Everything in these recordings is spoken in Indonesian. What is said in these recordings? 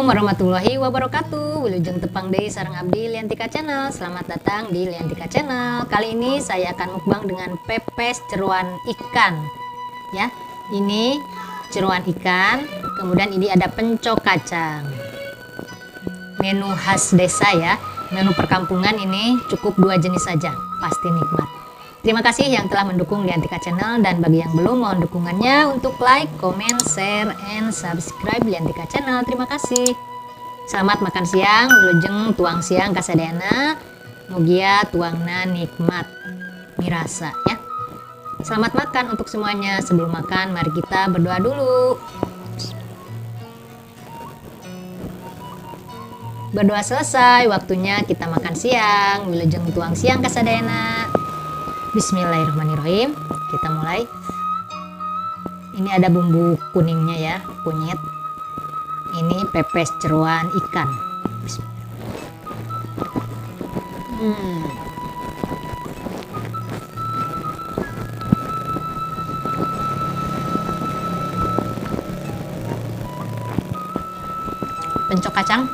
Assalamualaikum warahmatullahi wabarakatuh. Wilujeng tepang deui sareng abdi Liantika Channel. Selamat datang di Liantika Channel. Kali ini saya akan mukbang dengan pepes jeroan ikan. Ya, ini jeroan ikan. Kemudian ini ada pencok kacang. Menu khas desa ya. Menu perkampungan ini cukup 2 jenis saja. Pasti nikmat. Terima kasih yang telah mendukung Liantika Channel, dan bagi yang belum mohon dukungannya untuk like, comment, share, and subscribe Liantika Channel. Terima kasih. Selamat makan siang, wilujeng tuang siang kasadayana, mugia tuangna nikmat mirasa ya. Selamat makan untuk semuanya. Sebelum makan mari kita berdoa dulu. Berdoa selesai, waktunya kita makan siang, wilujeng tuang siang kasadayana. Bismillahirrahmanirrahim. Kita mulai. Ini ada bumbu kuningnya ya, kunyit. Ini pepes jeroan ikan. Pencok kacang.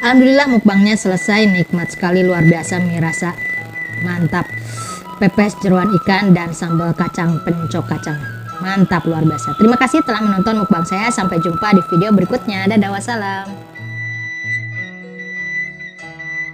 Alhamdulillah mukbangnya selesai, nikmat sekali, luar biasa, mirasa mantap. Pepes jeroan ikan dan sambal kacang pencok kacang, mantap luar biasa. Terima kasih telah menonton mukbang saya, sampai jumpa di video berikutnya. Dadah, wassalam.